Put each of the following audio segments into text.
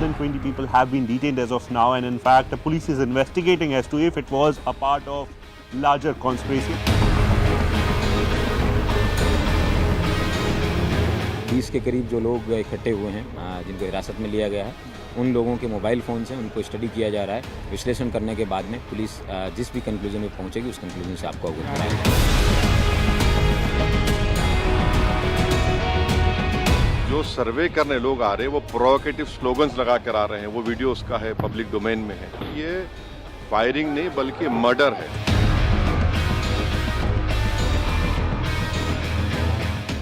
120 people have been detained as of now, and in fact, the police is investigating as to if it was a part of larger conspiracy. 20 के करीब जो लोग इकट्ठे हुए हैं जिनको हिरासत में लिया गया है, उन लोगों के मोबाइल फ़ोन से उनको स्टडी किया जा रहा है। विश्लेषण करने के बाद में पुलिस जिस भी कंक्लूजन में पहुंचेगी उस कंक्लूजन से आपको अवगत कराएगी। जो सर्वे करने लोग आ रहे हैं वो प्रोवोकेटिव स्लोगन्स लगा कर आ रहे हैं, वो वीडियो उसका है, पब्लिक डोमेन में है। ये फायरिंग नहीं बल्कि मर्डर है।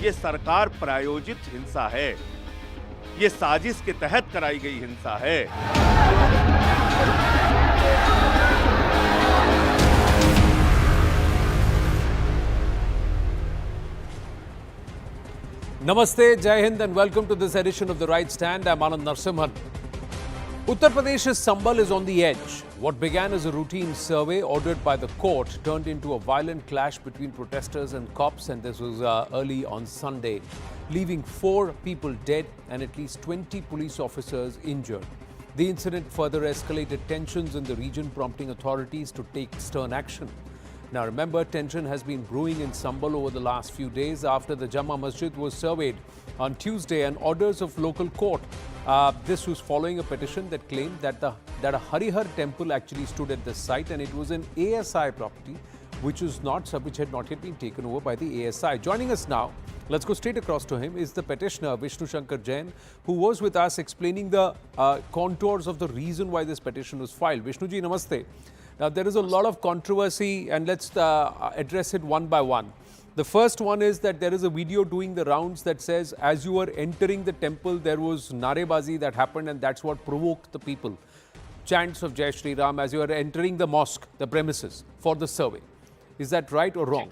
ये सरकार प्रायोजित हिंसा है, ये साजिश के तहत कराई गई हिंसा है। Namaste, Jai Hind, and welcome to this edition of The Right Stand. I'm Anand Narsimhan. Uttar Pradesh's Sambal is on the edge. What began as a routine survey ordered by the court turned into a violent clash between protesters and cops, and this was early on Sunday, leaving 4 people dead and at least 20 police officers injured. The incident further escalated tensions in the region, prompting authorities to take stern action. Now remember, tension has been brewing in Sambal over the last few days after the Jama Masjid was surveyed on Tuesday and orders of local court. This was following a petition that claimed that a Harihar temple actually stood at the site, and it was an ASI property which had not yet been taken over by the ASI. Joining us now, let's go straight across to him, is the petitioner Vishnu Shankar Jain, who was with us explaining the contours of the reason why this petition was filed. Vishnu ji, namaste. Now, there is a lot of controversy, and let's address it one by one. The first one is that there is a video doing the rounds that says as you were entering the temple, there was narebazi that happened, and that's what provoked the people. Chants of Jai Shri Ram as you were entering the mosque, the premises, for the survey. Is that right or wrong?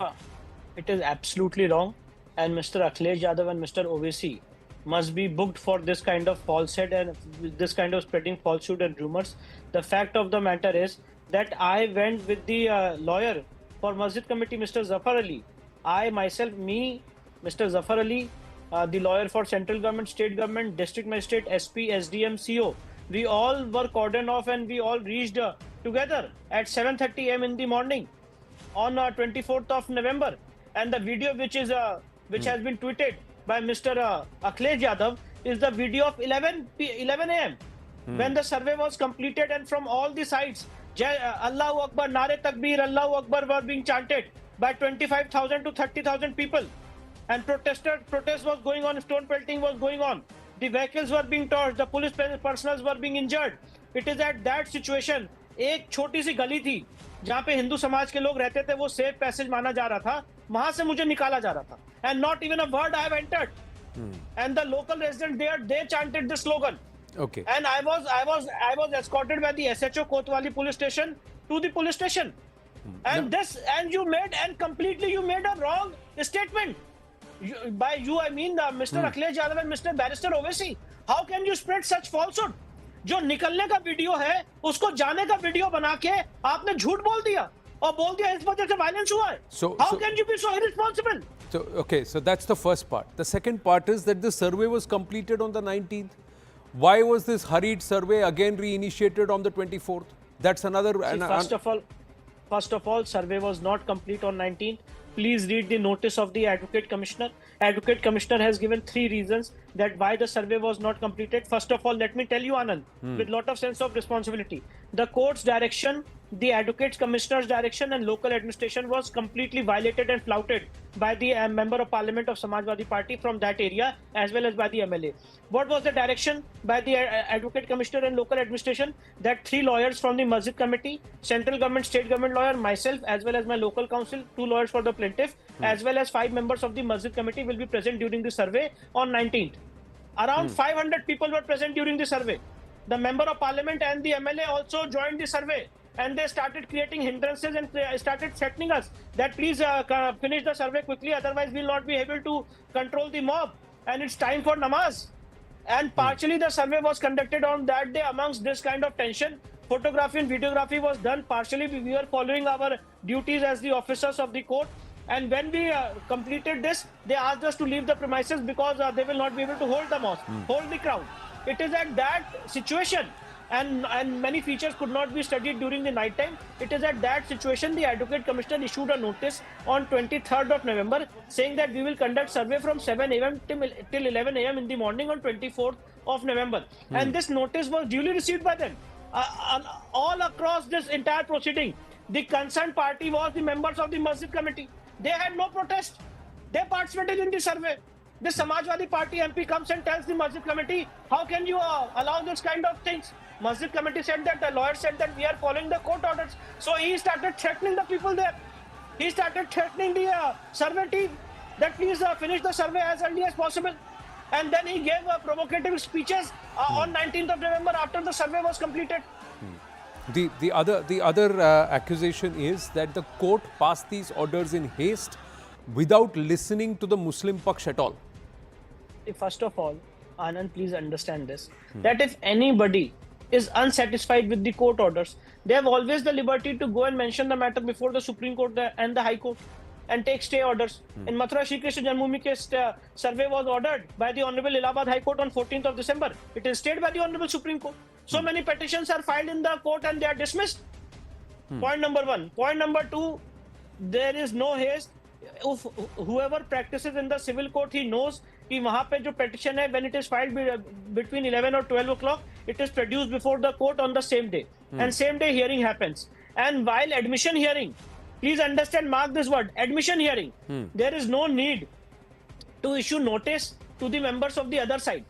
It is absolutely wrong, and Mr. Akhilesh Yadav and Mr. Owaisi must be booked for this kind of falsehood and this kind of spreading falsehood and rumors. The fact of the matter is that I went with the lawyer for Masjid Committee, Mr. Zafar Ali. I myself, Mr. Zafar Ali, the lawyer for central government, state government, district magistrate, SP, SDM, CO. We all were cordoned off and we all reached together at 7:30 a.m. in the morning on 24th of November. And the video which has been tweeted by Mr. Akhilesh Yadav is the video of 11 a.m. when the survey was completed, and from all the sides, Allahu Akbar, Nare Takbir, Allahu Akbar were being chanted by 25,000 to 30,000 people. And protest was going on, stone pelting was going on. The vehicles were being torched, the police personnel were being injured. It is at that situation, एक छोटी सी गली थी जहाँ पे हिंदू समाज के लोग रहते थे, वो सेफ पैसेज माना जा रहा था, वहां से मुझे निकाला जा रहा था. And not even a word I have entered. And the local residents there, they chanted the slogan. Okay. And I was escorted by the SHO Kotwali police station to the police station. And you made a wrong statement. By you, I mean Mr. Akhilesh Yadav and Mr. Barrister Owaisi. How can you spread such falsehood? जो निकलने का video है, उसको जाने का video बना के आपने झूठ बोल दिया और बोल दिया इस वजह से वायलेंस हुआ है. How can you be so irresponsible? So, okay, so that's the first part. The second part is that the survey was completed on the 19th. Why was this hurried survey again reinitiated on the 24th? That's another... First of all, survey was not complete on 19th. Please read the notice of the Advocate Commissioner. Advocate Commissioner has given 3 reasons that why the survey was not completed. First of all, let me tell you, Anand, with lot of sense of responsibility. The court's direction, the Advocate Commissioner's direction and local administration was completely violated and flouted by the Member of Parliament of Samajwadi Party from that area as well as by the MLA. What was the direction by the Advocate Commissioner and local administration? That 3 lawyers from the Masjid Committee, central government, state government lawyer, myself as well as my local counsel, 2 lawyers for the plaintiff, as well as 5 members of the Masjid Committee will be present during the survey on 19th. Around 500 people were present during the survey. The Member of Parliament and the MLA also joined the survey. And they started creating hindrances and started threatening us that please finish the survey quickly, otherwise we'll not be able to control the mob. And it's time for namaz. And partially the survey was conducted on that day amongst this kind of tension. Photography and videography was done. Partially we were following our duties as the officers of the court. And when we completed this, they asked us to leave the premises because they will not be able to hold the mosque, hold the crowd. It is at that situation, and many features could not be studied during the night time. It is at that situation the Advocate Commissioner issued a notice on 23rd of November saying that we will conduct survey from 7 a.m. till 11 a.m. in the morning on 24th of November. And this notice was duly received by them. All across this entire proceeding, the concerned party was the members of the Masjid Committee. They had no protest. They participated in the survey. The Samajwadi Party MP comes and tells the Masjid Committee, how can you allow this kind of things? Masjid Committee said that, the lawyer said that we are following the court orders. So he started threatening the people there. He started threatening the survey team that please finish the survey as early as possible. And then he gave provocative speeches on 19th of November after the survey was completed. The other accusation is that the court passed these orders in haste without listening to the Muslim Paksh at all. First of all, Anand, please understand this, that if anybody is unsatisfied with the court orders, they have always the liberty to go and mention the matter before the Supreme Court and the High Court and take stay orders. In Mathura Shri Krishna Janmabhoomi case, survey was ordered by the Honorable Allahabad High Court on 14th of December. It is stayed by the Honorable Supreme Court. So many petitions are filed in the court and they are dismissed. Point number one. Point number two, there is no haste. If whoever practices in the civil court, he knows कि वहाँ पे जो petition है, when it is filed between 11 or 12 o'clock, it is produced before the court on the same day. And same day hearing happens. And while admission hearing, please understand, mark this word, admission hearing, there is no need to issue notice to the members of the other side.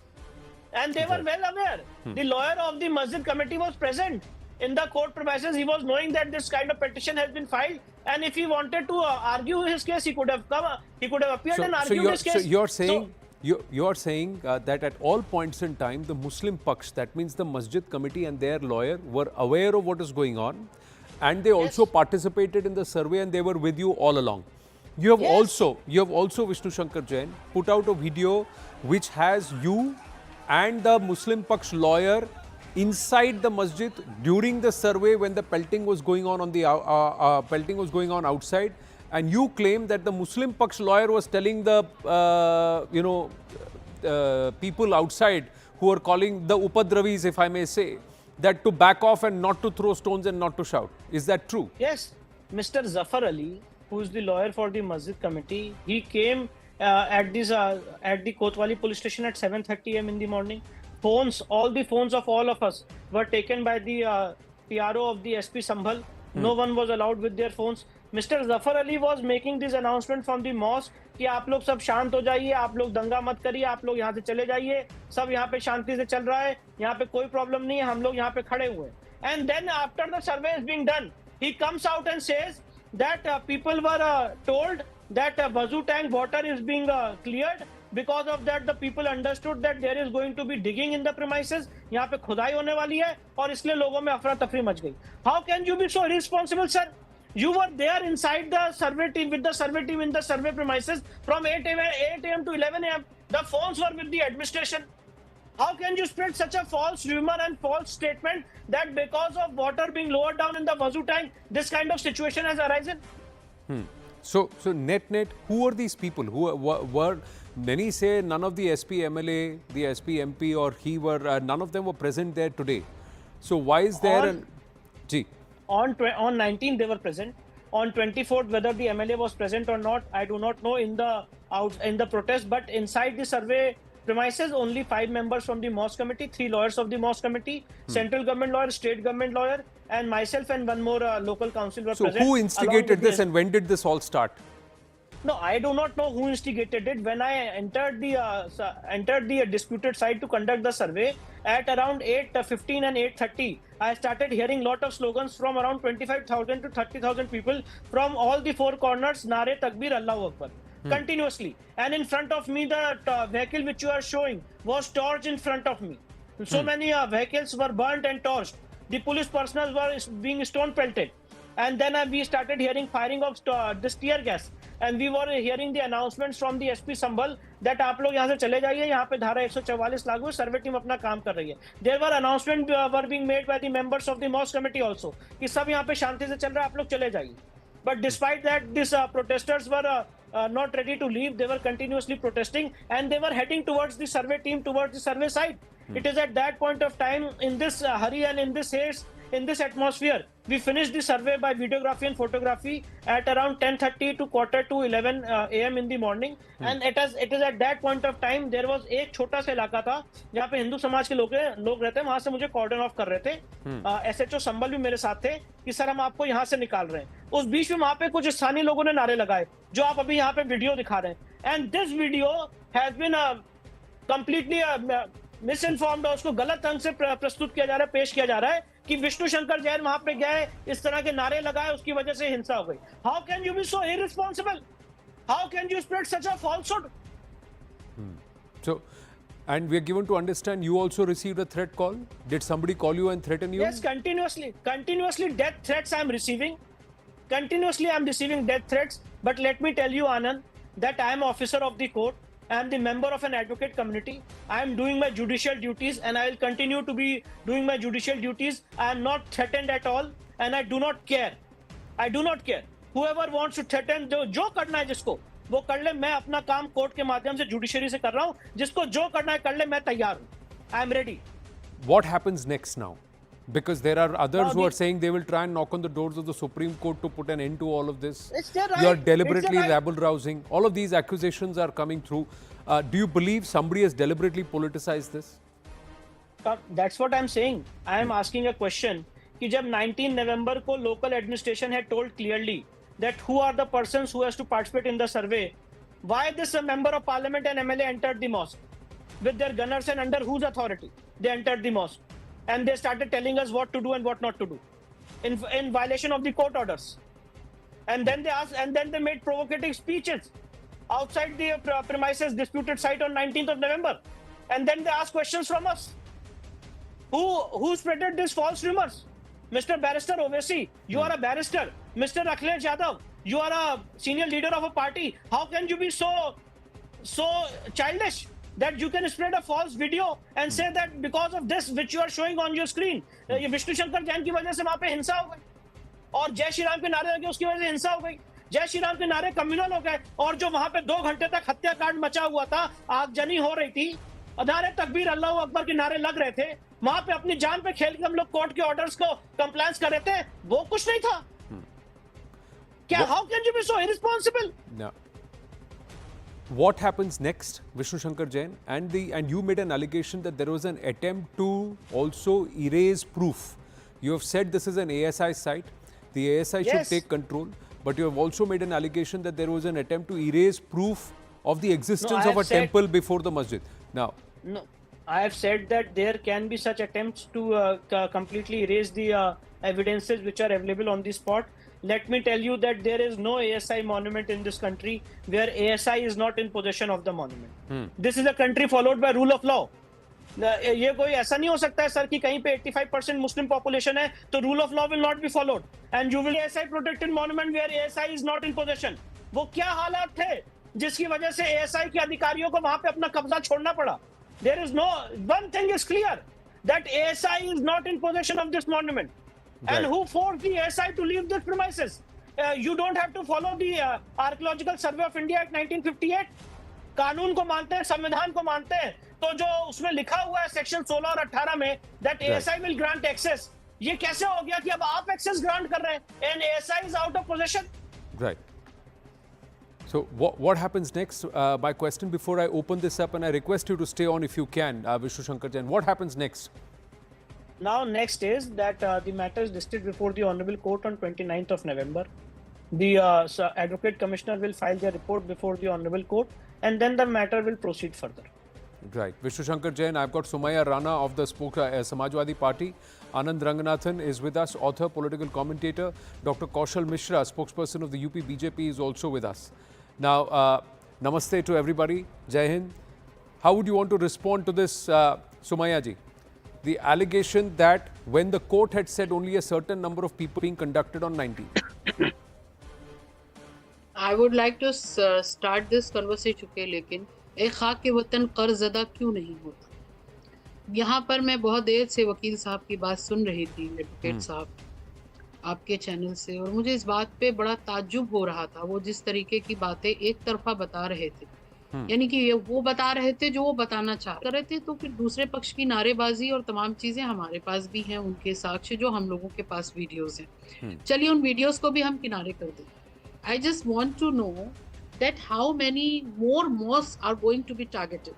And they were well aware. The lawyer of the Masjid Committee was present in the court premises. He was knowing that this kind of petition has been filed. And if he wanted to argue his case, he could have come, he could have appeared and argued his case. So you're saying, you're saying that at all points in time, the Muslim Paksh, that means the Masjid Committee and their lawyer, were aware of what is going on, and they also participated in the survey, and they were with you all along. You have also, Vishnu Shankar Jain, put out a video which has you and the Muslim Paksh lawyer inside the masjid during the survey when the pelting was going on outside, and you claim that the Muslim Paksh lawyer was telling the people outside who are calling the Upadravis, if I may say, that to back off and not to throw stones and not to shout. Is that true? Yes. Mr. Zafar Ali, who is the lawyer for the Masjid Committee, he came at the Kotwali police station at 7:30 a.m. in the morning. All the phones of all of us were taken by the PRO of the SP Sambhal. No one was allowed with their phones. Mr. Zafar Ali was making this announcement from the mosque कि आप लोग सब शांत हो जाइए, आप लोग दंगा मत करिए, आप लोग यहाँ से चले जाइए, सब यहाँ पे शांति से चल रहा है, यहाँ पे कोई प्रॉब्लम नहीं है, हम लोग यहाँ पे खड़े हुए हैं. And then after the survey is being done, he comes out and says that people were told that Wazoo tank water is being cleared. Because of that, the people understood that there is going to be digging in the premises. यहाँ पे खुदाई होने वाली है और इसलिए लोगों में अफरा तफरी मच गई. How can you be so irresponsible, sir? You were there inside the survey team with the survey team in the survey premises from 8 a.m. to 11 a.m. The phones were with the administration. How can you spread such a false rumor and false statement that because of water being lowered down in the Wazoo tank, this kind of situation has arisen? So net, who are these people? Who were many say none of the SP MLA, the SP MP, or none of them were present there today. So why is there On 19th they were present. On 24th, whether the MLA was present or not, I do not know in the protest. But inside the survey premises, only 5 members from the mosque committee, 3 lawyers of the mosque committee, central government lawyer, state government lawyer, and myself and one more local council were present. So who instigated this and when did this all start? No, I do not know who instigated it. When I entered the disputed site to conduct the survey at around 8:15 and 8:30, I started hearing lot of slogans from around 25,000 to 30,000 people from all the 4 corners. Nare Takbir, Allahu Akbar, continuously. And in front of me, the vehicle which you are showing was torched in front of me. So many vehicles were burnt and torched. The police personnel were being stone pelted. And then we started hearing firing of this tear gas. And we were hearing the announcements from the SP Sambhal that आप लोग यहाँ से चले जाइए, यहाँ पे धारा 144 लागू है, सर्वे टीम अपना काम कर रही है. There were announcements were being made by the members of the mosque committee also कि सब यहाँ पे शांति से चल रहा है, आप लोग चले जाइए. But despite that, these protesters were not ready to leave. They were continuously protesting and they were heading towards the survey team, towards the survey site. It is at that point of time, in this hurry and in this haste, in this atmosphere, we finished the survey by videography and photography at around 10:30 to quarter to 11 a.m. in the morning. And it is at that point of time, there was एक छोटा सा इलाका था जहाँ पे हिंदू समाज के लोग रहते हैं, वहां से मुझे कॉर्डन ऑफ कर रहे थे. SHO संबल भी मेरे साथ थे कि सर हम आपको यहाँ से निकाल रहे हैं. उस बीच में वहां पे कुछ स्थानीय लोगों ने नारे लगाए जो आप अभी यहाँ पे वीडियो दिखा रहे हैं. And this video has been completely misinformed, और उसको गलत ढंग से प्रस्तुत किया जा रहा है, पेश किया जा रहा है कि विष्णु शंकर जैन वहां पे गए, इस तरह के नारे लगाए, उसकी वजह से हिंसा हो गई. How can you be so irresponsible? How can you spread such a falsehood? So, and we are given to understand you also received a threat call. Did somebody call you and threaten you? Yes, continuously death threats I am receiving. Continuously I am receiving death threats. But let me tell you, Anand, that I am officer of the court. I am the member of an advocate community. I am doing my judicial duties, and I will continue to be doing my judicial duties. I am not threatened at all, and I do not care. I do not care. Whoever wants to threaten, जो करना है जिसको वो कर ले. मैं अपना काम कोर्ट के माध्यम से जुडिशरी से कर रहा हूँ. जिसको जो करना है कर ले, मैं तैयार हूँ. I am ready. What happens next now? Because there are others Now who are the- saying they will try and knock on the doors of the Supreme Court to put an end to all of this. It's their You are right. deliberately It's their right. rabble-rousing. All of these accusations are coming through. Do you believe somebody has deliberately politicized this? That's what I'm saying. I am asking a question कि जब 19 November को local administration had told clearly that who are the persons who has to participate in the survey, why this member of parliament and MLA entered the mosque with their gunners, and under whose authority they entered the mosque, and they started telling us what to do and what not to do in violation of the court orders. And then they made provocative speeches outside the premises disputed site on 19th of November, and then they asked questions from us. Who spreaded these false rumors? Mr. Barrister Owaisi, you are a barrister. Mr. Akhilesh Yadav, you are a senior leader of a party. How can you be so childish that you can spread a false video and say that because of this which you are showing on your screen, ये विष्णु शंकर जैन की वजह से वहां पे हिंसा हो गई, और जय श्री राम के नारे लगे उसकी वजह से हिंसा हो गई. जय श्री राम के नारे कम्युनल हो गए, और जो वहां पे 2 घंटे तक हत्याकांड मचा हुआ था, आगजनी हो रही थी, नारे तकबीर अल्लाह अकबर के नारे लग रहे थे, वहां पे अपनी जान पे खेल के हम लोग कोर्ट के ऑर्डर्स को कंप्लायंस कर रहे थे, वो कुछ नहीं था. क्या how can you be so irresponsible? Now, what happens next, Vishnu Shankar Jain? And you made an allegation that there was an attempt to also erase proof. You have said this is an ASI site. The ASI should Yes. take control. But you have also made an allegation that there was an attempt to erase proof of the existence I of a have said- temple before the masjid. Now, No, I have said that there can be such attempts to completely erase the evidences which are available on the spot. Let me tell you that there is no ASI monument in this country where ASI is not in possession of the monument. This is a country followed by rule of law. ये कोई ऐसा नहीं हो सकता है sir कि कहीं पे 85% मुस्लिम पॉपुलेशन है तो rule of law will not be followed and you will ASI protected monument where ASI is not in position. वो क्या हालात थे जिसकी वजह से ASI के अधिकारियों को वहां पे अपना कब्जा छोड़ना पड़ा? There is no, one thing is clear, that ASI is not in possession of this monument. Right. And who forced the ASI to leave this premises? You don't have to follow the Archaeological Survey of India Act 1958. कानून को मानते हैं, संविधान को मानते हैं, तो जो उसमें लिखा हुआ है सेक्शन 16 और 18 में that ASI will grant access, ये कैसे हो गया कि अब आप एक्सेस ग्रांट कर रहे हैं and ASI is out of possession? right. So what happens next? My question before I open this up, and I request you to stay on if you can, Vishnu Shankar Jain. What happens next? Now, next is that the matter is listed before the Honorable Court on 29th of November. The Advocate Commissioner will file their report before the Honorable Court, and then the matter will proceed further. Right. Vishnu Shankar Jain, I've got Sumaya Rana of the Samajwadi Party. Anand Ranganathan is with us, author, political commentator. Dr. Kaushal Mishra, spokesperson of the UP BJP, is also with us. Now, namaste to everybody. Jai Hind. How would you want to respond to this, Sumaya ji? The allegation that when the court had said only a certain number of people being conducted on 19th. I would like to start this conversation के लेकिन एक खाक के वतन कर्ज़दा क्यों नहीं होता? यहाँ पर मैं बहुत देर से वकील साहब की बात सुन रही थी, एडवोकेट साहब, आपके चैनल से, और मुझे इस बात पे बड़ा ताज्जुब हो रहा था. वो जिस तरीके की बातें एक तरफा बता रहे थे यानी कि ये वो बता रहे थे जो वो बताना चाह रहे थे, तो फिर दूसरे पक्ष की नारेबाजी और तमाम चीजें हमारे पास भी हैं, उनके साक्ष्य जो हम लोगों के पास वीडियोस हैं। चलिए उन वीडियोस को भी हम किनारे कर दें। I just want to know that how many more mosque are going to be targeted,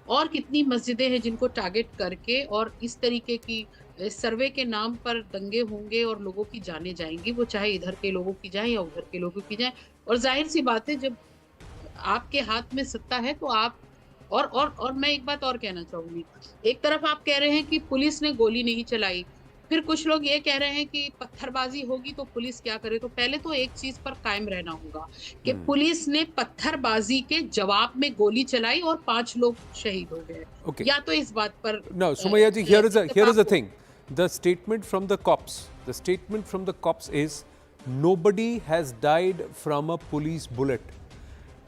और कितनी मस्जिदें हैं जिनको टारगेट करके और इस तरीके की सर्वे के नाम पर दंगे होंगे और लोगों की जाने जाएंगी, वो चाहे इधर के लोगों की जाए या उधर के लोगों की जाए। और जाहिर सी बात है, जब आपके हाथ में सत्ता है तो आप और मैं एक बात और कहना चाहूंगी। एक तरफ आप कह रहे हैं कि पुलिस ने गोली नहीं चलाई, फिर कुछ लोग ये कह रहे हैं कि पत्थरबाजी होगी तो पुलिस क्या करे। तो पहले तो एक चीज पर कायम रहना होगा कि पुलिस ने पत्थरबाजी के जवाब में गोली चलाई और 5 लोग शहीद हो गए। Okay. या तो इस बात पर No, Sumaya ji, here is the thing. The statement from the cops is nobody has died from a police bullet.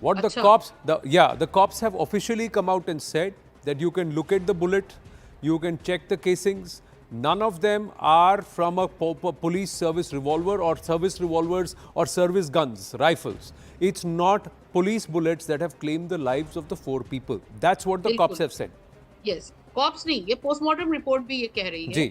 What the Achha. the cops have officially come out and said that you can look at the bullet, you can check the casings. None of them are from a police service revolver or service revolvers or service guns, rifles. It's not police bullets that have claimed the lives of the 4 people. That's what the cops have said. यस, cops नहीं, ये postmortem report भी ये कह रही है जी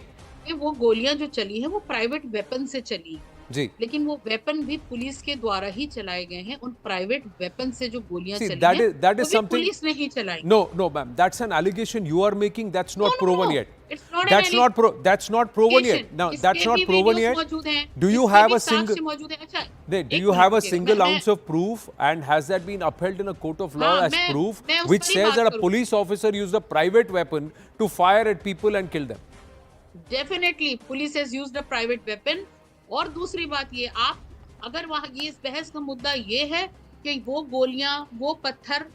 कि वो गोलियां जो चली हैं वो प्राइवेट वेपन से चली, जी। लेकिन वो वेपन भी पुलिस के द्वारा ही चलाए गए हैं। उन प्राइवेट वेपन से जो गोलियां See, चली that हैं is वो भी something. पुलिस ने ही चलाई। No, ma'am. That's an allegation you are making. That's not proven yet. It's not That's an not that's not proven yet. allegation. No, इसके that's not भी proven videos yet. मौजूद हैं, Do you इसके have भी a single? साक्ष्य मौजूद हैं। अच्छा, Do एक you have a मिनट रुकिएगा, single मैं- ounce of proof, and has that been upheld in a court of law हाँ, as मैं proof, उस which पर ही says बात that a करूँ। police officer used a private weapon to fire at people and kill them? Definitely police has used a private weapon. और दूसरी बात ये, आप अगर वहाँ ये इस बहस का मुद्दा ये है कि वो गोलियां, वो पत्थर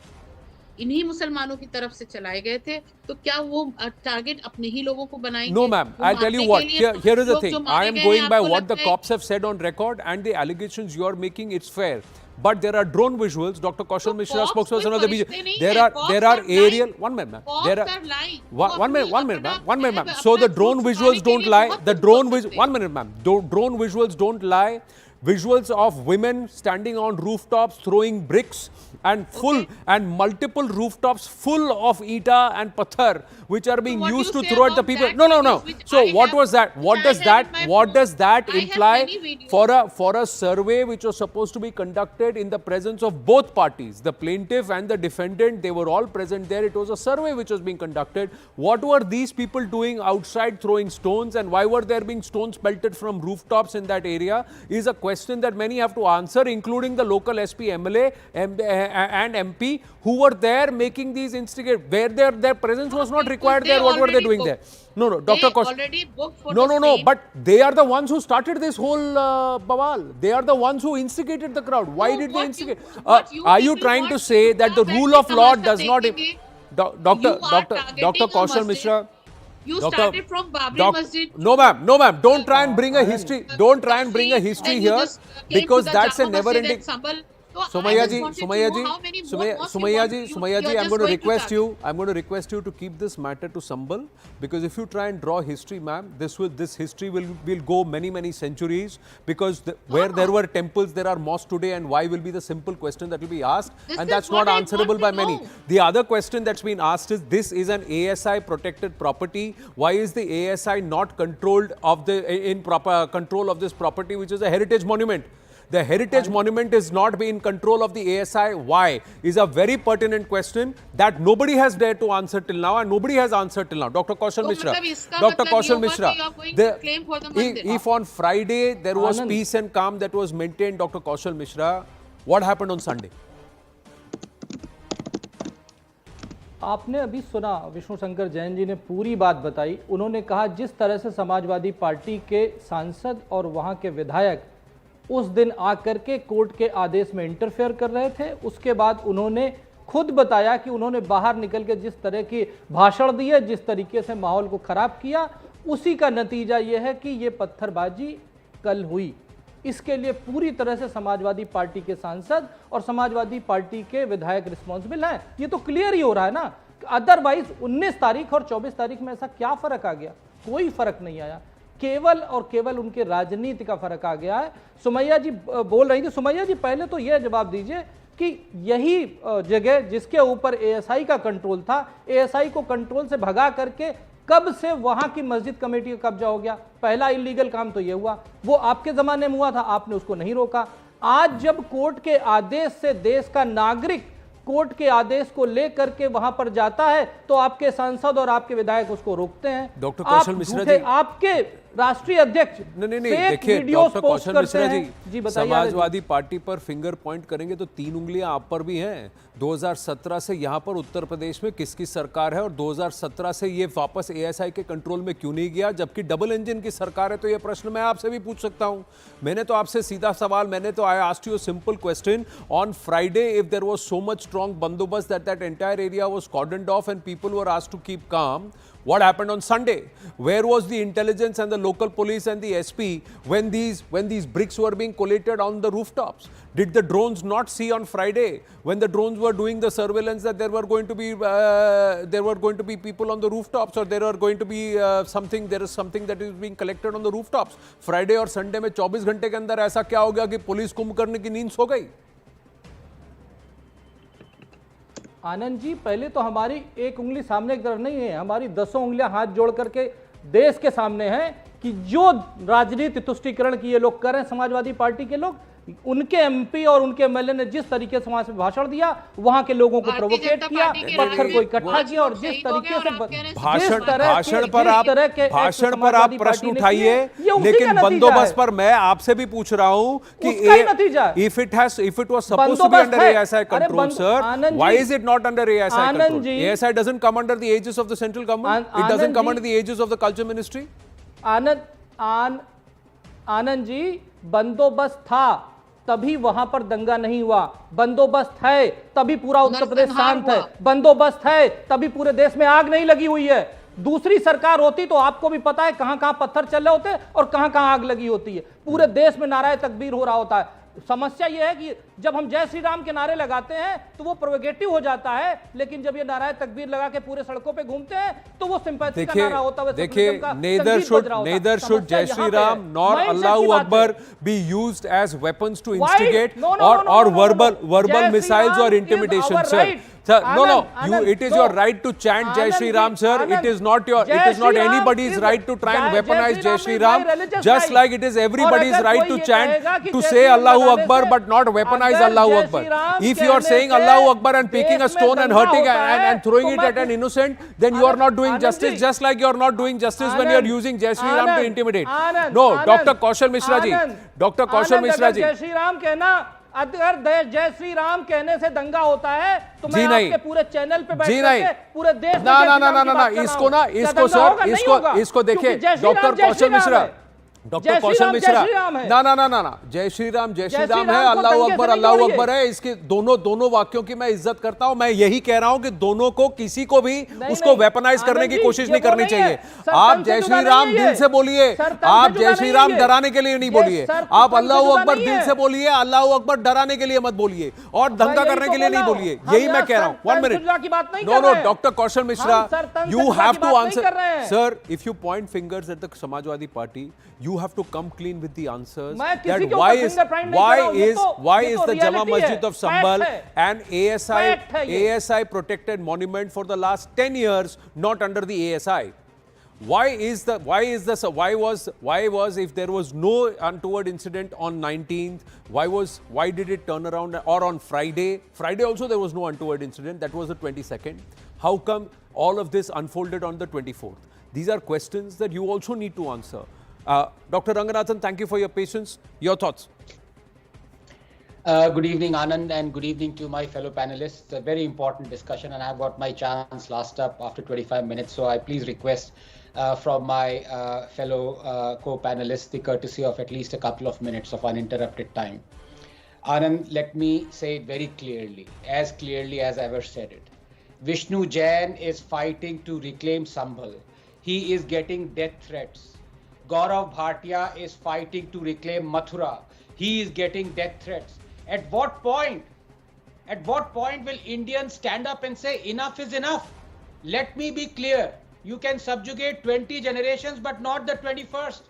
इन्हीं मुसलमानों की तरफ से चलाए गए थे, तो क्या वो टारगेट अपने ही लोगों को बनाएंगे? No, ma'am. वो I'll tell you मारने what. के लिए Here is the लोग thing. जो I मारे am गए going हैं, by आपको what the लगता है- cops have said on record, and the allegations you are making. It's fair. But there are drone visuals. Dr. Kaushal तो Mishra, cops spokesperson कोई of the फरिश्ते BJP. नहीं There है, are cops aerial. lying. One minute, ma'am. Cops There are are lying. one minute, अपना- one minute, ma'am. अपना So the झूठ drone छुपाने visuals के don't लिए lie. बहुत The कुछ drone बोल visuals. सकते One minute, ma'am. Drone visuals don't lie. Visuals of women standing on rooftops throwing bricks and full and multiple rooftops full of ita and pathar which are being what used you to say throw at the about people. that No. videos which So I what have- was that? What which does I have that? in my What phone. does that I have imply many videos. for a survey which was supposed to be conducted in the presence of both parties, the plaintiff and the defendant? They were all present there. It was a survey which was being conducted. What were these people doing outside throwing stones, and why were there being stones pelted from rooftops in that area? Is a question that many have to answer, including the local SP, MLA, and MP who were there making these where their presence was not required there. What were they doing there? No, Dr. Kaushal. already booked for No, the no, same. but they are the ones who started this whole bawal. They are the ones who instigated the crowd. Why No, did they what instigate? you- what you Are you people trying to want say that the to rule have of law Tamaşa does not... देखेंगे? Dr. You are targeting Kaushal a Mishra... You Doctor- started from Babri Doc- Masjid. No, ma'am. Don't try and bring a history. Don't try and bring a history Then you here, just came because to the that's a Jama Masjid never-ending. and Sambal. So I Sumaya just ji, wanted to Sumaya know ji, how many more Sumaya mosques you Sumaya want- ji, you- Sumaya you ji, are I'm just going to going request target. you. I'm going to request you to keep this matter to Sambal, because if you try and draw history, ma'am, this history will go many centuries, because where there were temples, there are mosques today, and why will be the simple question that will be asked, This and is that's what not I answerable want by to many. know. The other question that's been asked is, this is an ASI protected property. Why is the ASI not controlled in proper control of this property, which is a heritage monument? The heritage monument is not in control of the ASI. Why? Is a very pertinent question that nobody has dared to answer till now, and nobody has answered till now. Dr. Kaushal तो Mishra. मतलब इसका Dr. मतलब Kaushal ये हुआ Mishra. कि you are going to claim for the mandir. If on Friday there was Anand. peace and calm that was maintained, Dr. Kaushal Mishra, what happened on Sunday? आपने अभी सुना, विष्णु शंकर जैन जी ने पूरी बात बताई। उन्होंने कहा जिस तरह से समाजवादी पार्टी के सांसद और वहां के विधायक उस दिन आकर के कोर्ट के आदेश में इंटरफेयर कर रहे थे, उसके बाद उन्होंने खुद बताया कि उन्होंने बाहर निकल के जिस तरह की भाषण दिए, जिस तरीके से माहौल को खराब किया, उसी का नतीजा यह है कि ये पत्थरबाजी कल हुई। इसके लिए पूरी तरह से समाजवादी पार्टी के सांसद और समाजवादी पार्टी के विधायक रिस्पॉन्सिबल हैं। ये तो क्लियर ही हो रहा है ना। अदरवाइज 19 तारीख और 24 तारीख में ऐसा क्या फर्क आ गया? कोई फर्क नहीं आया, केवल और केवल उनके राजनीति का फर्क आ गया है। सुमैया जी बोल रही थी। सुमैया जी, पहले तो यह जवाब दीजिए कि यही जगह जिसके ऊपर एएसआई का कंट्रोल था, एएसआई को कंट्रोल से भगा करके कब से वहां की मस्जिद कमेटी का कब्जा हो गया। पहला इलीगल काम तो ये हुआ, वो आपके जमाने में हुआ था, आपने उसको नहीं रोका। आज जब कोर्ट के आदेश से देश का नागरिक कोर्ट के आदेश को लेकर के वहां पर जाता है तो आपके सांसद और आपके विधायक उसको रोकते हैं। डॉक्टर कौशल मिश्रा जी, आपके राष्ट्रीय अध्यक्ष नहीं देखिए डॉक्टर कौशल मिश्रा जी बताइए। समाजवादी पार्टी पर फिंगर पॉइंट करेंगे तो 3 उंगलियां आप पर भी हैं। 2017 से यहां पर उत्तर प्रदेश में किसकी सरकार है और 2017 से ये वापस एएसआई के कंट्रोल में क्यों नहीं गया, जबकि डबल इंजन की सरकार है। तो ये प्रश्न मैं आपसे भी पूछ सकता हूं। मैंने तो आपसे सीधा सवाल, मैंने तो I asked you a simple question on Friday if there was so much strong bandobast that entire area was cordoned off and people were asked to keep calm. What happened on Sunday? Where was the intelligence and the local police and the SP when these bricks were being collated on the rooftops? Did the drones not see on Friday when the drones were doing the surveillance that there were going to be people on the rooftops, or there is something that is being collected on the rooftops? Friday और Sunday में 24 घंटे के अंदर ऐसा क्या हो गया कि पुलिस कुंभकर्ण की नींद सो गई? आनंद जी, पहले तो हमारी एक उंगली सामने की तरफ नहीं है, हमारी 10 उंगलियां हाथ जोड़ करके देश के सामने हैं कि जो राजनीति तुष्टीकरण की ये लोग कर रहे हैं, समाजवादी पार्टी के लोग, उनके एमपी और उनके एमएलए ने जिस तरीके से वहां से भाषण दिया, वहां के लोगों को प्रोवोकेट किया, पत्थर को इकट्ठा किया, और जिस तरीके से भाषण पर आप प्रश्न उठाइए, लेकिन बंदोबस्त पर मैं आपसे भी पूछ रहा हूं कि if it was supposed to be under ASI control, sir, why is it not under ASI control? ASI doesn't come under the aegis of the central government, it doesn't come under the aegis of the culture ministry. Anand ji, बंदोबस्त था तभी वहां पर दंगा नहीं हुआ, बंदोबस्त है तभी पूरा उत्तर प्रदेश शांत है, बंदोबस्त है तभी पूरे देश में आग नहीं लगी हुई है। दूसरी सरकार होती तो आपको भी पता है कहां कहां पत्थर चल रहे होते और कहां कहां आग लगी होती है। पूरे देश में नाराए तकबीर हो रहा होता है। समस्या यह है कि जब हम जय श्री राम के नारे लगाते हैं तो वो प्रोवोकेटिव हो जाता है, लेकिन जब ये नाराए तकबीर लगा के पूरे सड़कों पे घूमते हैं तो वो सिंपैथी का नारा होता है। देखिए, neither should जय Shri Ram nor Allahu Akbar be used as weapons to instigate or verbal missiles or intimidation, sir. Sir, no. It is your right to chant Jai Shri Ram, sir. It is not anybody's right to try and weaponize Jai Shri Ram. Just like it is everybody's right to chant, to say Allahu Akbar, but not weaponize Allahu Akbar. If you are saying Allahu Akbar and picking a stone and hurting and throwing it at an innocent, then you are not doing justice. Just like you are not doing justice when you are using Jai Shri Ram to intimidate. No, Dr. Kaushal Mishra ji. Dr. Kaushal Mishra ji. जय श्री राम कहना, अगर जय श्री राम कहने से दंगा होता है तो मैं आपके पूरे चैनल पे बैठ करके पूरे देश ना इसको देखिए डॉक्टर कौशल मिश्रा, डॉक्टर कौशल मिश्रा, ना जय श्री राम है, अल्लाह अकबर है। इसके दोनों वाक्यों की मैं इज्जत करता हूं। मैं यही कह रहा हूं कि दोनों को, किसी को भी उसको वेपनाइज करने की कोशिश नहीं करनी चाहिए। आप जय श्री राम दिल से बोलिए, आप जय श्री राम डराने के लिए नहीं बोलिए, आप अल्लाह अकबर दिल से बोलिए, अल्लाह अकबर डराने के लिए मत बोलिए और दंगा करने के लिए नहीं बोलिए। यही मैं कह रहा हूं। 1 minute. No doctor Kaushal Mishra, you have to answer, sir. If you point fingers at the Samajwadi party, you have to come clean with the answers that why is the Jama Masjid of Sambal an ASI protected monument for the last 10 years not under the ASI? Why was if there was no untoward incident on 19th, why did it turn around? Or on Friday also there was no untoward incident, that was the 22nd. How come all of this unfolded on the 24th? These are questions that you also need to answer. Dr. Ranganathan, thank you for your patience. Your thoughts? Good evening, Anand, and good evening to my fellow panelists. A very important discussion, and I've got my chance last up after 25 minutes. So I please request from my fellow co-panelists the courtesy of at least a couple of minutes of uninterrupted time. Anand, let me say it very clearly as I ever said it. Vishnu Jain is fighting to reclaim Sambhal. He is getting death threats. Gaurav Bhatia is fighting to reclaim Mathura. He is getting death threats. At what point will Indians stand up and say enough is enough? Let me be clear. You can subjugate 20 generations but not the 21st.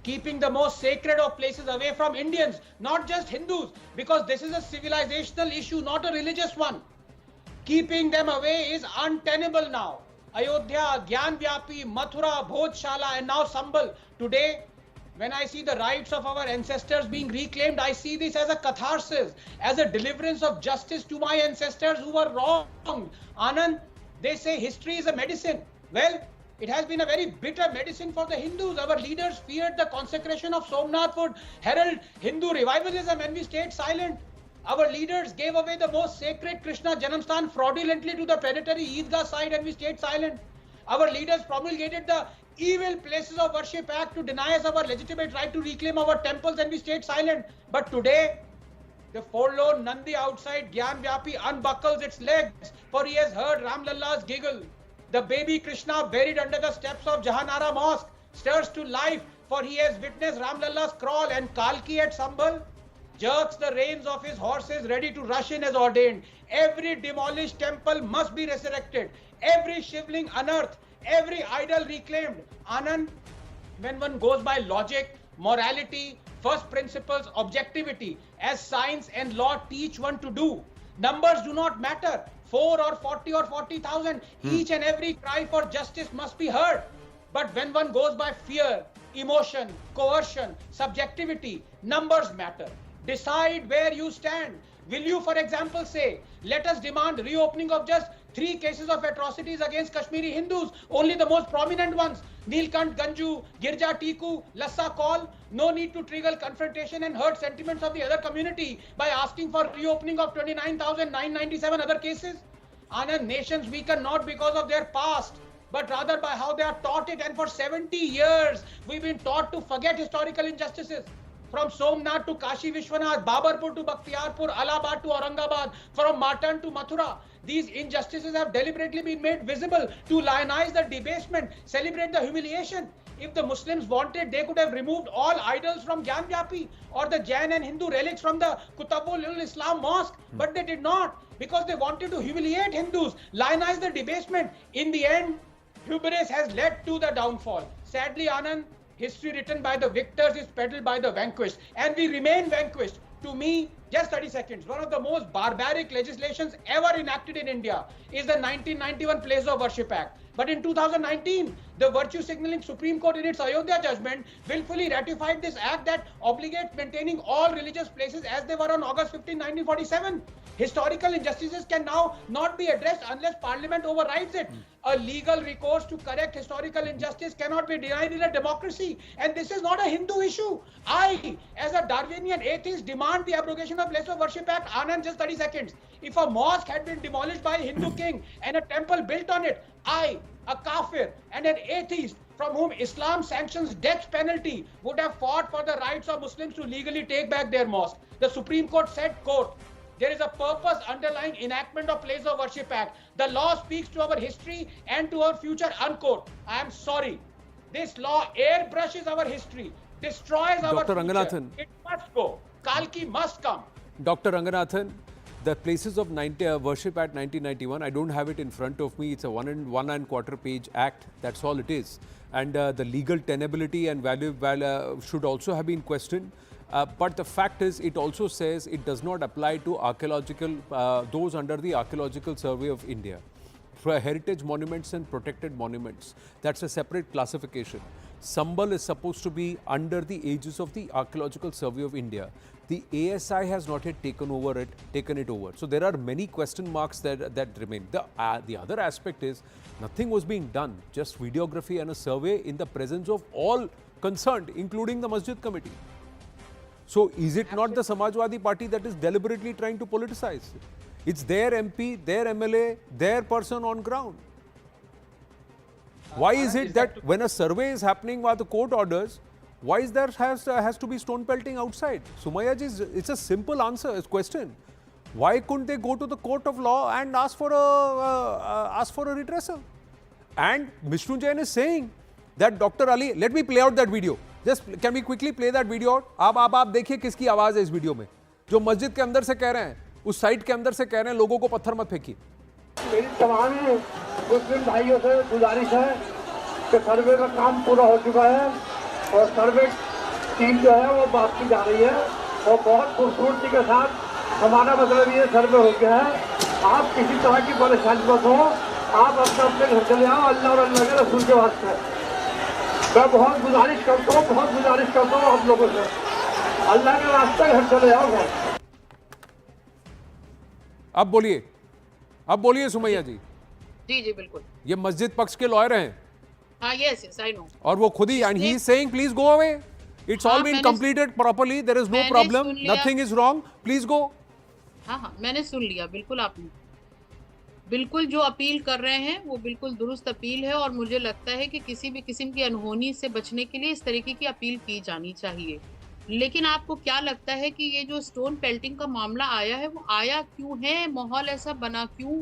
keeping the most sacred of places away from Indians, not just Hindus, because this is a civilizational issue, not a religious one. Keeping them away is untenable now. Ayodhya, Gyanvyapi, Mathura, Bhojshala, and now Sambal. Today, when I see the rights of our ancestors being reclaimed, I see this as a catharsis, as a deliverance of justice to my ancestors who were wronged. Anand, they say history is a medicine. Well, it has been a very bitter medicine for the Hindus. Our leaders feared the consecration of Somnath would herald Hindu revivalism, and we stayed silent. Our leaders gave away the most sacred Krishna Janamsthan fraudulently to the predatory Eidgah side, and we stayed silent. Our leaders promulgated the Evil Places of Worship Act to deny us our legitimate right to reclaim our temples, and we stayed silent. But today, the forlorn Nandi outside Gyanvyapi unbuckles its legs, for he has heard Ramlalla's giggle. The baby Krishna buried under the steps of Jahanara Mosque stirs to life, for he has witnessed Ramlalla's crawl, and Kalki at Sambal jerks the reins of his horses ready to rush in as ordained. Every demolished temple must be resurrected, every shivling unearthed, every idol reclaimed. Anand, when one goes by logic, morality, first principles, objectivity, as science and law teach one to do, numbers do not matter. 4 or 40 or 40,000, each and every cry for justice must be heard. But when one goes by fear, emotion, coercion, subjectivity, numbers matter. Decide where you stand. Will you, for example, say, let us demand reopening of just 3 cases of atrocities against Kashmiri Hindus, only the most prominent ones, Neelkant Ganju, Girja Tiku, Lassa Kaul? No need to trigger confrontation and hurt sentiments of the other community by asking for reopening of 29,997 other cases. Anand, nations weaken not because of their past, but rather by how they are taught it. And for 70 years, we've been taught to forget historical injustices. From Somnath to Kashi Vishwanath, Babarpur to Bakhtiarpur, Allahabad to Aurangabad, from Martan to Mathura, these injustices have deliberately been made visible to lionize the debasement, celebrate the humiliation. If the Muslims wanted, they could have removed all idols from Gyanvyapi or the Jain and Hindu relics from the Kutabul Islam Mosque, but they did not, because they wanted to humiliate Hindus, lionize the debasement. In the end, hubris has led to the downfall. Sadly, Anand, history written by the victors is peddled by the vanquished, and we remain vanquished. To me, just 30 seconds, one of the most barbaric legislations ever enacted in India is the 1991 Place of Worship Act. But in 2019, the virtue signaling Supreme Court in its Ayodhya judgment willfully ratified this act that obligates maintaining all religious places as they were on August 15, 1947. Historical injustices can now not be addressed unless Parliament overrides it. A legal recourse to correct historical injustice cannot be denied in a democracy. And this is not a Hindu issue. I, as a Darwinian atheist, demand the abrogation of Place of Worship Act. Anand, just 30 seconds. If a mosque had been demolished by a Hindu king and a temple built on it, I, a kafir and an atheist from whom Islam sanctions death penalty, would have fought for the rights of Muslims to legally take back their mosque. The Supreme Court said, quote, there is a purpose underlying enactment of Place of Worship Act. The law speaks to our history and to our future, unquote. I am sorry. This law airbrushes our history, destroys our Dr. future. Ranganathan. It must go. Kalki must come. Dr. Ranganathan, the Places of Worship Act 1991, I don't have it in front of me. It's a 1 1/4 page act. That's all it is. And the legal tenability and value should also have been questioned. But the fact is, it also says it does not apply to archaeological, those under the Archaeological Survey of India. For heritage monuments and protected monuments, that's a separate classification. Sambal is supposed to be under the aegis of the Archaeological Survey of India. The ASI has not yet taken it over. So there are many question marks that remain. The other aspect is nothing was being done, just videography and a survey in the presence of all concerned, including the Masjid Committee. So is it not the Samajwadi Party that is deliberately trying to politicize? It's their MP, their MLA, their person on ground. Why is it that when a survey is happening by the court orders, why is there has to be stone pelting outside? Sumaya ji, it's a simple answer, it's question. Why couldn't they go to the court of law and ask for a redressal? And Vishnu Jain is saying that Dr. Ali, let me play out that video. Just can we quickly play that video out? आप देखिए किसकी आवाज है इस video में, जो मस्जिद के अंदर से कह रहे हैं, उस साइट के अंदर से कह रहे हैं लोगों को पत्थर मत फेंकिए। मेरी तमाम मुस्लिम भाइयों से गुजारिश है कि सर्वे का काम पूरा हो चुका है और सर्वे टीम जो है वो बात की जा रही है और बहुत खूबसूरती के साथ हमारा मतलब ये सर्वे हो गया है। आप किसी तरह की परेशानी मत हो, आप अपने अपने घर चले आओ, अल्लाह और अल्लाह के रसूल के वास्ते। मैं बहुत गुजारिश करता हूँ आप लोगों से, अल्लाह के वास्ते घर चले आओ। अब बोलिए सुमैया जी। जी जी बिल्कुल। ये मस्जिद पक्ष के लॉयर हैं। हाँ यस यस आई नो। और वो खुद ही and he is saying please go away, it's all been completed properly, there is no problem, nothing is wrong, please go. हाँ मैंने सुन लिया, बिल्कुल आपने बिल्कुल जो अपील कर रहे हैं वो बिल्कुल दुरुस्त अपील है। और मुझे लगता है कि किसी भी किस्म की अनहोनी से बचने के लिए इस तरीके की अपील की जानी चाहिए। लेकिन आपको क्या लगता है कि ये जो स्टोन पेल्टिंग का मामला आया है वो आया क्यों है, माहौल ऐसा बना क्यों?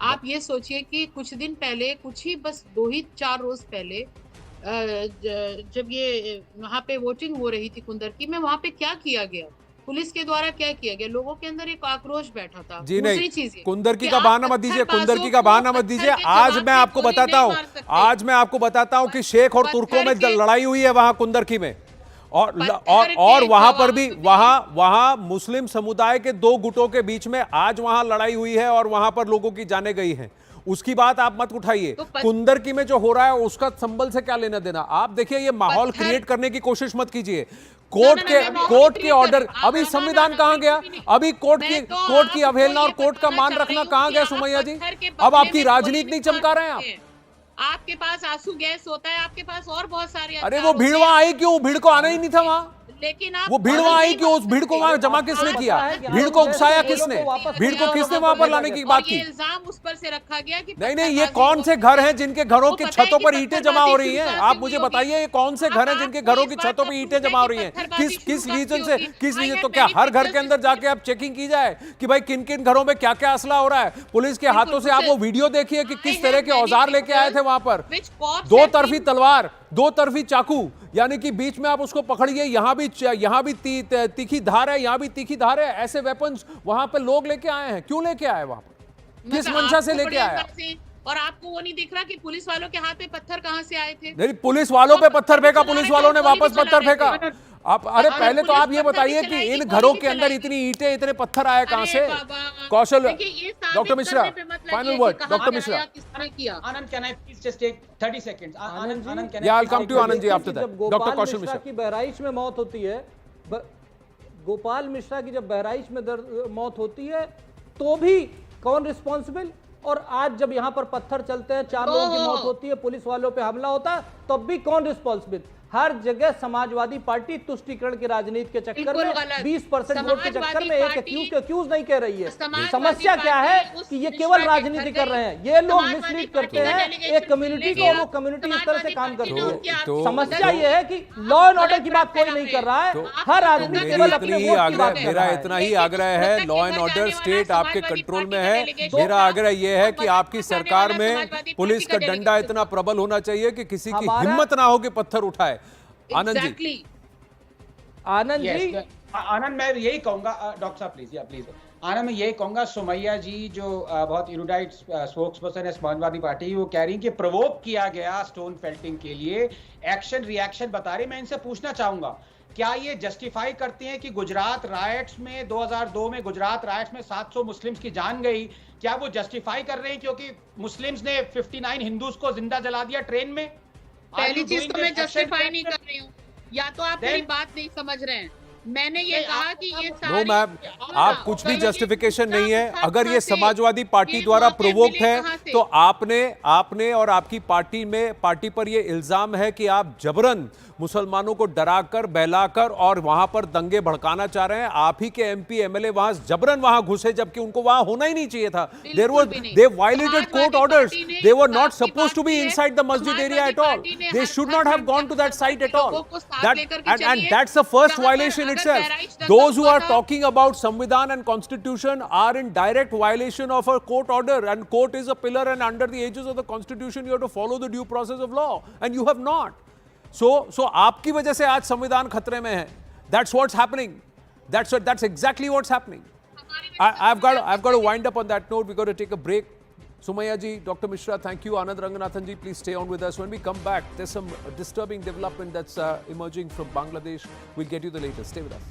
आप ये सोचिए कि कुछ दिन पहले, कुछ ही बस 2-4 रोज पहले जब ये वहाँ पे वोटिंग हो रही थी कुंदरकी में, वहाँ पे क्या किया गया, पुलिस के द्वारा क्या किया गया, लोगों के अंदर एक आक्रोश बैठा था। जी दूसरी चीज कुंदरकी का बहाना मत दीजिए, कुंदरकी का बहाना मत दीजिए। आज मैं आपको बताता हूँ कि शेख और तुर्कों में लड़ाई हुई है वहां कुंदरकी में, और वहां पर भी वहां मुस्लिम समुदाय के 2 गुटों के बीच में आज वहां लड़ाई हुई है और वहां पर लोगों की जानें गई हैं। उसकी बात आप मत उठाइए। कुंदरकी में जो हो रहा है उसका संबल से क्या लेना देना। आप देखिए, ये माहौल क्रिएट करने की कोशिश मत कीजिए। कोर्ट के ऑर्डर, अभी संविधान कहां गया, अभी कोर्ट की अवहेलना और कोर्ट का मान रखना कहां गया सुमैया जी? अब आपकी राजनीति नहीं चमका रहे हैं आप। आपके पास आंसू गैस होता है, आपके पास और बहुत सारे। अरे वो भीड़ वहां आई क्यों? भीड़ को आना ही नहीं था वहां। लेकिन वो भीड़ वहां आई क्यों? उस भीड़ को वहां जमा किसने किया? भीड़ को उकसाया किसने? भीड़ को किसने वहां पर लाने की बात की? इल्जाम उस पर से रखा गया कि नहीं, ये कौन से घर हैं जिनके घरों की छतों पर ईंटें जमा हो रही हैं? आप मुझे बताइए, ये कौन से घर हैं जिनके घरों की छतों पर ईंटें जमा हो रही हैं? किस रीजन से? तो क्या हर घर के अंदर जाके आप चेकिंग की जाए कि भाई किन किन घरों में क्या क्या असला हो रहा है? पुलिस के हाथों से आप वो वीडियो देखिए कि किस तरह के औजार लेके आए थे वहां पर। 2 तरफी तलवार, 2 तरफी चाकू, यानी कि बीच में आप उसको पकड़िए, यहां भी तीखी धार है, यहां भी तीखी धार है। ऐसे वेपन्स वहां पे लोग लेके आए हैं। क्यों लेके आए वहां पर? किस मंशा से लेके आए? और आपको वो नहीं दिख रहा कि पुलिस वालों के हाथ पे पत्थर कहां से आए थे? नहीं, पुलिस वालों पे पत्थर फेंका, पुलिस वालों ने वापस पत्थर फेंका। आप अरे पहले तो आप ये बताइए कि इन घरों के अंदर इतनी ईंटें, इतने पत्थर आए कहां से? Kaushal, doctor Mishra, final word, doctor Mishra. Anand, can I please just take 30 seconds? Anand, can I? Yeah, I'll come to Anand ji after that. Doctor Kaushal Mishra की बहराइच में मौत होती है, गोपाल मिश्रा की जब बहराइच में मौत होती है तो भी कौन रिस्पॉन्सिबल? और आज जब यहाँ पर पत्थर चलते हैं, 4 लोगों की मौत होती है, पुलिस वालों पे हमला होता है, तब भी कौन रिस्पॉन्सिबल? हर जगह समाजवादी पार्टी तुष्टीकरण की राजनीति के चक्कर में, 20% वोट के चक्कर में एक एक्यूज नहीं कह रही है। समस्या क्या है कि ये केवल राजनीति कर रहे हैं, ये लोग मिसलीड करते हैं एक कम्युनिटी को, वो कम्युनिटी इस तरह से काम करती है। समस्या ये है कि लॉ एंड ऑर्डर की बात कोई नहीं कर रहा है, हर आदमी केवल अपने वोट की बात कर रहा है। मेरा इतना ही आग्रह है, लॉ एंड ऑर्डर स्टेट आपके कंट्रोल में है। मेरा आग्रह यह है कि आपकी सरकार में पुलिस का डंडा इतना प्रबल होना चाहिए कि किसी की हिम्मत ना हो कि पत्थर उठाए। आनंद जी, आनंद जी, आनंद, मैं यही कहूंगा, डॉक्टर साहब प्लीज, प्लीज आनंद, मैं यही कहूंगा, सुमैया जी जो बहुत इरुडाइट स्पोक्स पर्सन है समाजवादी पार्टी, वो कह रही हैं कि प्रोवोक किया गया स्टोन पेल्टिंग के लिए, एक्शन रिएक्शन बता रही। मैं इनसे पूछना चाहूंगा, क्या ये जस्टिफाई करते हैं कि गुजरात राइट्स में 2002 में गुजरात राइट्स में 700 मुस्लिम्स की जान गई? क्या वो जस्टिफाई कर रहे हैं क्योंकि मुस्लिम्स ने 59 हिंदूज को जिंदा जला दिया ट्रेन में? पहली चीज तो मैं जस्टिफाई नहीं कर रही हूँ, या तो आप मेरी बात नहीं समझ रहे हैं। मैंने ये कहा कि ये नो मैम, आप कुछ भी जस्टिफिकेशन नहीं है। अगर ये समाजवादी पार्टी द्वारा प्रोवोक्ड है तो आपने और आपकी पार्टी पर ये इल्जाम है कि आप जबरन मुसलमानों को डराकर बहलाकर और वहां पर दंगे भड़काना चाह रहे हैं। आप ही के एमपी एमएलए वहां जबरन वहां घुसे जबकि उनको वहां होना ही नहीं चाहिए था। they violated court orders. They were not supposed to be inside the masjid area at all. They should not have gone to that site at all. And that's the first violation itself. Those who are talking about Samvidhan and Constitution are in direct violation of a court order, and court is a pillar, and under the aegis of the Constitution you have to follow the due process of law, and you have not. So आपकी वजह से आज संविधान खतरे में है. That's what's happening. That's exactly what's happening. I've got to wind up on that note. We've got to take a break. Sumaya ji, Dr. Mishra, thank you. Anand Ranganathan ji, please stay on with us. When we come back, there's some disturbing development that's emerging from Bangladesh. We'll get you the latest. Stay with us.